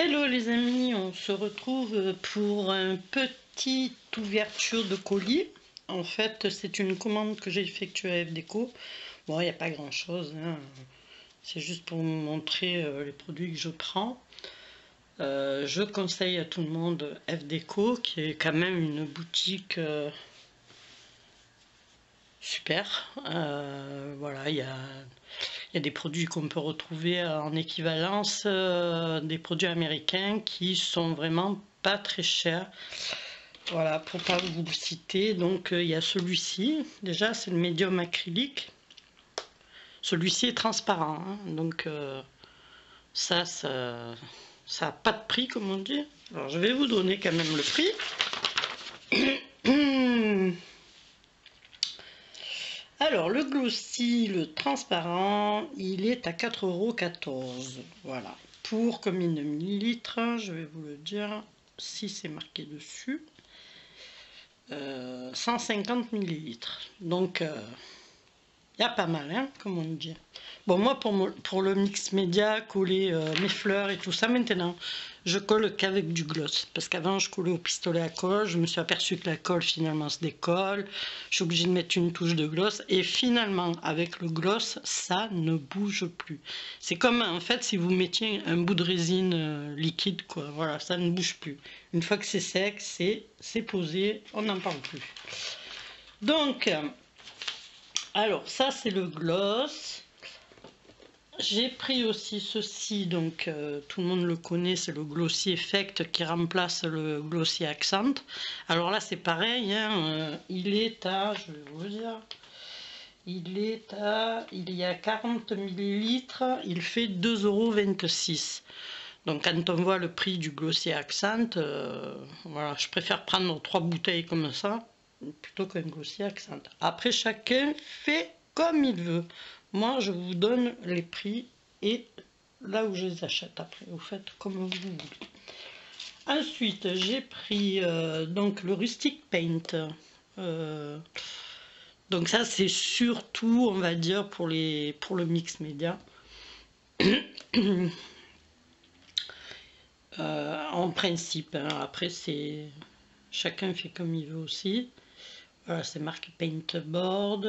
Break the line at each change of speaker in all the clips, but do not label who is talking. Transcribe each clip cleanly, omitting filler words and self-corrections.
Hello les amis, on se retrouve pour une petite ouverture de colis. En fait, c'est une commande que j'ai effectuée à FDeco. Bon, il n'y a pas grand chose, hein. C'est juste pour vous montrer les produits que je prends. Je conseille à tout le monde FDeco, qui est quand même une boutique super. Voilà, il y a des produits qu'on peut retrouver en équivalence, des produits américains qui sont vraiment pas très chers. Voilà, pour pas vous le citer, donc il y a celui-ci. Déjà, c'est le médium acrylique. Celui-ci est transparent, hein, donc ça a pas de prix, comme on dit. Alors, je vais vous donner quand même le prix. Alors, le glossy, le transparent, il est à 4,14 €. Voilà. Pour combien de millilitres, je vais vous le dire si c'est marqué dessus. 150 millilitres. Donc, il y a pas mal, hein, comme on dit. Bon, moi, pour le mix média, coller mes fleurs et tout ça, maintenant, je colle qu'avec du gloss. Parce qu'avant, je collais au pistolet à colle. Je me suis aperçu que la colle, finalement, se décolle. Je suis obligée de mettre une touche de gloss. Et finalement, avec le gloss, ça ne bouge plus. C'est comme, en fait, si vous mettiez un bout de résine liquide, quoi. Voilà, ça ne bouge plus. Une fois que c'est sec, c'est posé, on n'en parle plus. Donc... alors ça c'est le gloss. J'ai pris aussi ceci, donc tout le monde le connaît, c'est le Glossy Effect qui remplace le Glossy Accent. Alors là c'est pareil, hein, il est à, je vais vous dire, il y a 40 millilitres, il fait 2,26 €. Donc quand on voit le prix du Glossy Accent, voilà, je préfère prendre 3 bouteilles comme ça plutôt qu'un Glossy Accent. Après, chacun fait comme il veut. Moi, je vous donne les prix et là où je les achète. Après, vous faites comme vous voulez. Ensuite, j'ai pris donc le Rustic Paint. Donc ça, c'est surtout, on va dire, pour le mix média. En principe, hein. Après, c'est chacun fait comme il veut aussi. Voilà, c'est marqué Paintboard.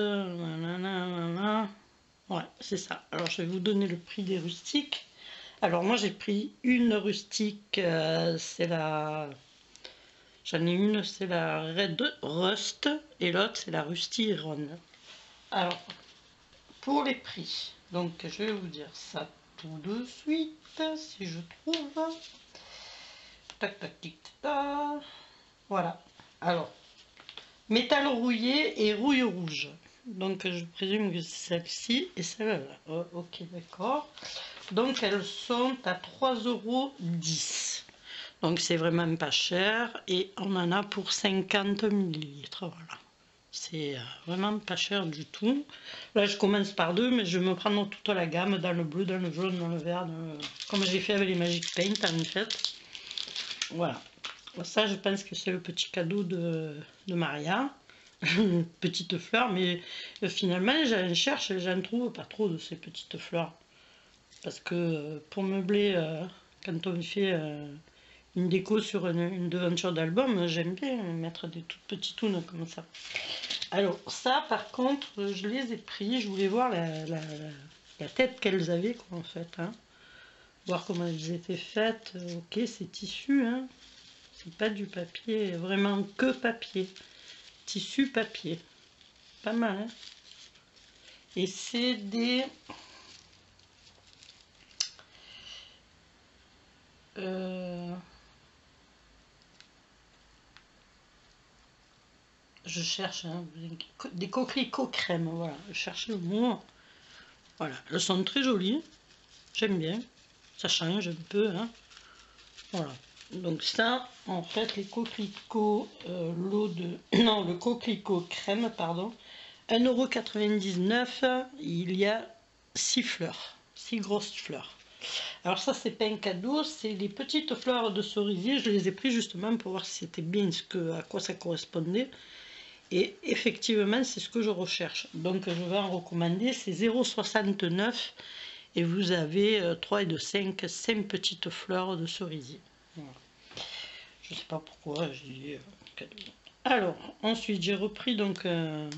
Ouais, c'est ça. Alors, je vais vous donner le prix des rustiques. Alors, moi, j'ai pris une rustique. C'est la... J'en ai une, c'est la Red Rust. Et l'autre, c'est la Rusty Iron. Alors, pour les prix. Donc, je vais vous dire ça tout de suite, si je trouve. Tac, tac, tic, tac. Voilà. Alors, métal rouillé et rouille rouge. Donc je présume que c'est celle-ci et celle-là. Oh, ok, d'accord. Donc elles sont à 3,10 €. Donc c'est vraiment pas cher et on en a pour 50 millilitres. Voilà. C'est vraiment pas cher du tout. Là je commence par deux, mais je vais me prendre toute la gamme dans le bleu, dans le jaune, dans le vert, comme j'ai fait avec les Magic Paint en fait. Voilà. Ça, je pense que c'est le petit cadeau de Maria. Petite fleur, mais finalement, j'en cherche et j'en trouve pas trop de ces petites fleurs. Parce que pour meubler, quand on fait une déco sur une devanture d'album, j'aime bien mettre des toutes petites tounes comme ça. Alors, ça, par contre, je les ai pris. Je voulais voir la tête qu'elles avaient, quoi, en fait. Hein. Voir comment elles étaient faites. Ok, c'est tissu, hein. C'est pas du papier, vraiment que papier. Tissu papier. Pas mal, hein. Et c'est des... je cherche hein, des coquelicots crème, voilà. Je cherche le mot. Voilà, elles sont très jolies. J'aime bien. Ça change un peu, hein. Voilà. Donc ça, en fait, les coquelicots, l'eau de... non, le coquelicot crème, pardon. 1,99 €, il y a 6 fleurs, 6 grosses fleurs. Alors ça, c'est pas un cadeau, c'est les petites fleurs de cerisier. Je les ai pris justement pour voir si c'était bien à quoi ça correspondait. Et effectivement, c'est ce que je recherche. Donc je vais en recommander, c'est 0,69 € et vous avez 3 et de 5 petites fleurs de cerisier. Voilà. Je sais pas pourquoi j'ai dit cadeau. Alors ensuite j'ai repris donc un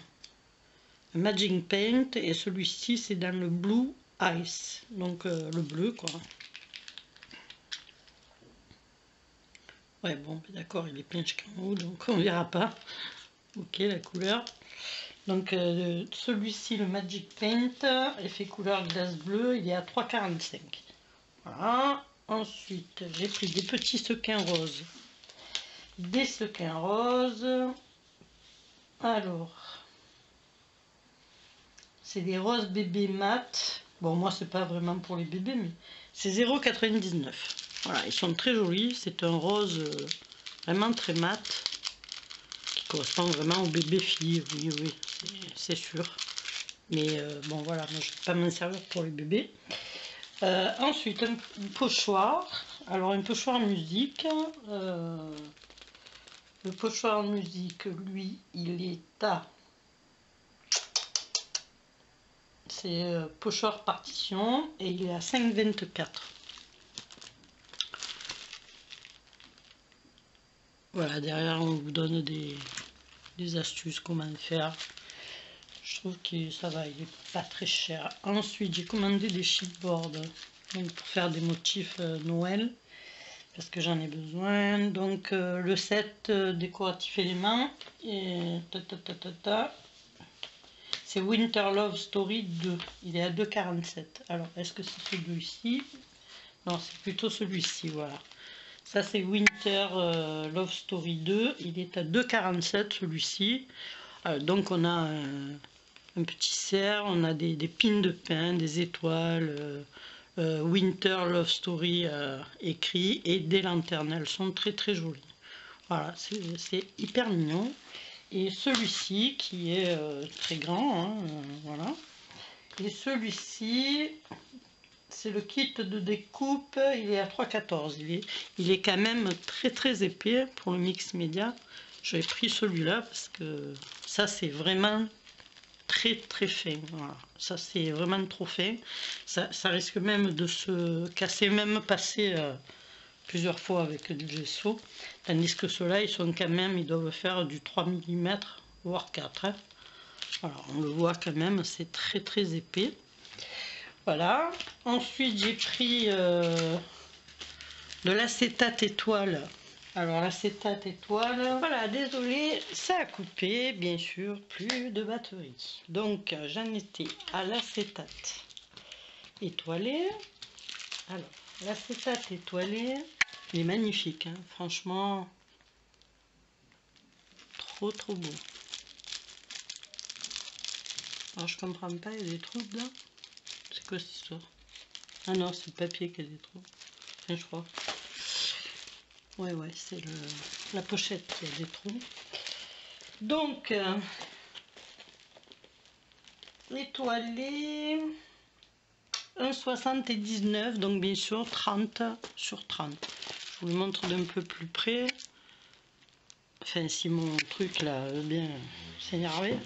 Magic Paint, et celui-ci c'est dans le Blue Ice, donc le bleu quoi. Ouais bon d'accord, il est plein jusqu'en haut donc on verra pas. Ok la couleur. Donc celui-ci, le Magic Paint, effet couleur glace bleue, il est à 3,45. Voilà. Ensuite, j'ai pris des petits sequins roses. Des sequins roses. Alors, c'est des roses bébés mat. Bon, moi, c'est pas vraiment pour les bébés, mais c'est 0,99. Voilà, ils sont très jolis. C'est un rose vraiment très mat, qui correspond vraiment au bébé fille. Oui, oui, c'est sûr. Mais bon, voilà, moi, je ne vais pas m'en servir pour les bébés. Ensuite, un pochoir. Alors, un pochoir musique. Le pochoir musique, lui, il est à... C'est pochoir partition et il est à 5,24. Voilà, derrière, on vous donne des astuces, comment faire. Je trouve que ça va, il n'est pas très cher. Ensuite, j'ai commandé des chipboards donc pour faire des motifs Noël, parce que j'en ai besoin. Donc le set décoratif éléments, et c'est Winter Love Story 2, il est à 2,47. Alors est-ce que c'est celui-ci? Non, c'est plutôt celui-ci, voilà. Ça c'est Winter Love Story 2, il est à 2,47 celui-ci. Donc on a un petit cerf, on a des pins de pain, des étoiles, Winter Love Story écrit, et des lanternes. Elles sont très très jolies. Voilà, c'est hyper mignon. Et celui-ci qui est très grand, hein, voilà. Et celui-ci, c'est le kit de découpe, il est à 3,14. Il est quand même très très épais pour le mix média. J'ai pris celui-là parce que ça c'est vraiment très très fin. Voilà. Ça c'est vraiment trop fin. Ça risque même de se casser, même passer plusieurs fois avec du gesso. Tandis que ceux-là, ils sont quand même, ils doivent faire du 3 mm, voire 4. Hein. Alors on le voit quand même, c'est très très épais. Voilà. Ensuite j'ai pris de l'acétate étoile. Alors l'acétate étoile, voilà, désolé, ça a coupé, bien sûr, plus de batterie. Donc j'en étais à l'acétate étoilé. Alors l'acétate étoilé, il est magnifique, hein, franchement, trop trop beau. Alors je comprends pas, il y a des trous dedans. C'est quoi cette histoire? Ah non, c'est le papier qui a des trous. Enfin, je crois. Ouais, c'est la pochette qui a des trous. Donc, étoilé, 1,79, donc bien sûr 30 sur 30. Je vous le montre d'un peu plus près. Enfin, si mon truc là veut bien s'énerver.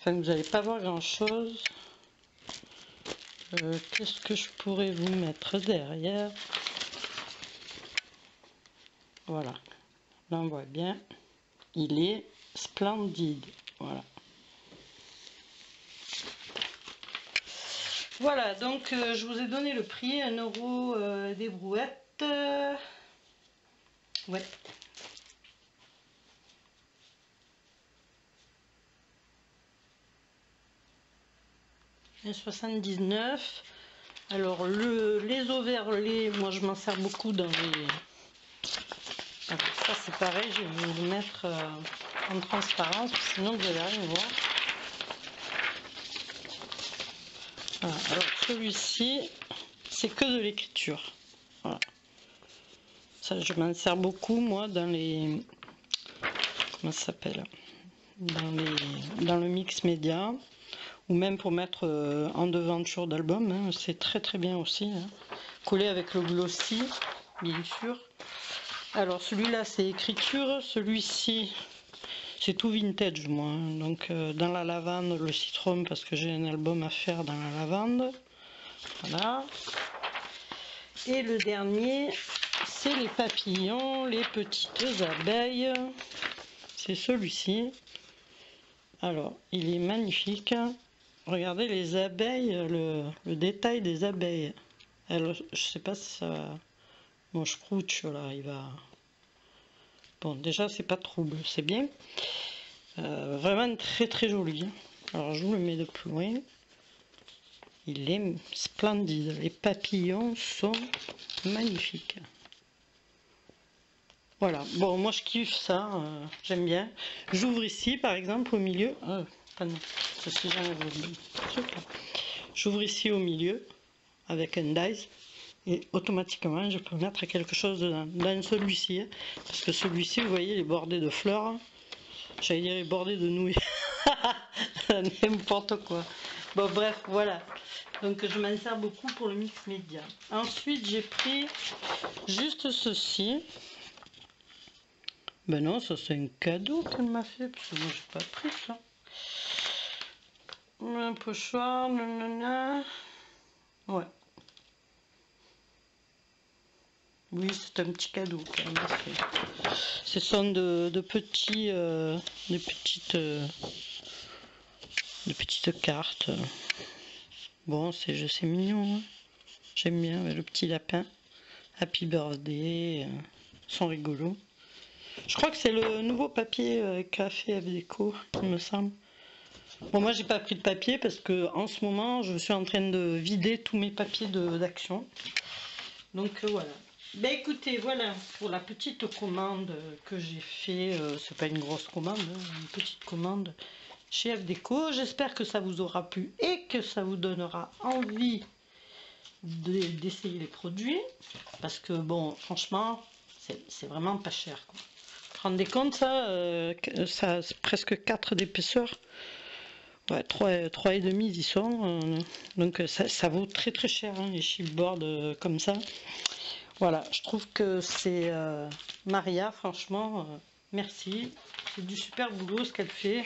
Enfin, vous n'allez pas voir grand chose. Qu'est-ce que je pourrais vous mettre derrière? Voilà, là on voit bien, il est splendide. Voilà. Voilà, donc je vous ai donné le prix, 1 € des brouettes. Ouais. Et 79. Alors les overlays, moi je m'en sers beaucoup dans les... Alors, ça c'est pareil, je vais vous le mettre en transparence, sinon vous n'allez rien voir. Voilà. Alors celui-ci, c'est que de l'écriture. Voilà. Ça, je m'en sers beaucoup moi dans les... Comment ça s'appelle? Dans le mix média. Ou même pour mettre en devanture d'album, hein, c'est très très bien aussi. Hein. Collé avec le glossy, bien sûr. Alors celui-là c'est écriture, celui-ci c'est tout vintage moi. Hein. Donc dans la lavande, le citron parce que j'ai un album à faire dans la lavande. Voilà. Et le dernier, c'est les papillons, les petites abeilles. C'est celui-ci. Alors, il est magnifique. Regardez les abeilles, le détail des abeilles. Alors, je sais pas si ça va... Mon scrooch, là, il va... Bon, déjà, c'est pas trouble, c'est bien. Vraiment très très joli. Alors, je vous le mets de plus loin. Il est splendide. Les papillons sont magnifiques. Voilà. Bon, moi, je kiffe ça. J'aime bien. J'ouvre ici, par exemple, au milieu. Pardon. J'ouvre ici au milieu avec un dice. Et automatiquement, je peux mettre quelque chose dedans. Dans celui-ci, parce que celui-ci, vous voyez, il est bordé de fleurs. J'allais dire, il est bordé de nouilles. N'importe quoi. Bon, bref, voilà. Donc, je m'en sers beaucoup pour le mix média. Ensuite, j'ai pris juste ceci. Ben non, ça, c'est un cadeau qu'elle m'a fait, parce que moi, j'ai pas pris ça. Un pochoir, nanana. Ouais. Oui, c'est un petit cadeau quand même. Ce sont de petites cartes. Bon, c'est mignon. Hein. J'aime bien le petit lapin. Happy birthday. Ils sont rigolos. Je crois que c'est le nouveau papier qu'a fait FDeco, il me semble. Bon, moi j'ai pas pris de papier parce que en ce moment je suis en train de vider tous mes papiers d'action. Donc voilà. Ben écoutez, voilà pour la petite commande que j'ai fait. C'est pas une grosse commande, hein, une petite commande chez FDeco. J'espère que ça vous aura plu et que ça vous donnera envie d'essayer les produits. Parce que bon, franchement, c'est vraiment pas cher, quoi. Vous vous rendez compte, ça c'est presque 4 d'épaisseur. Ouais, 3 et demi ils y sont. Donc ça vaut très très cher, hein, les chipboards comme ça. Voilà, je trouve que c'est Maria, franchement, merci. C'est du super boulot ce qu'elle fait.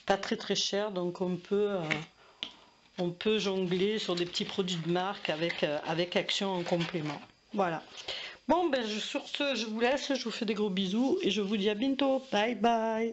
Pas très très cher, donc on peut jongler sur des petits produits de marque avec Action en complément. Voilà. Bon, ben sur ce, je vous laisse, je vous fais des gros bisous et je vous dis à bientôt. Bye bye.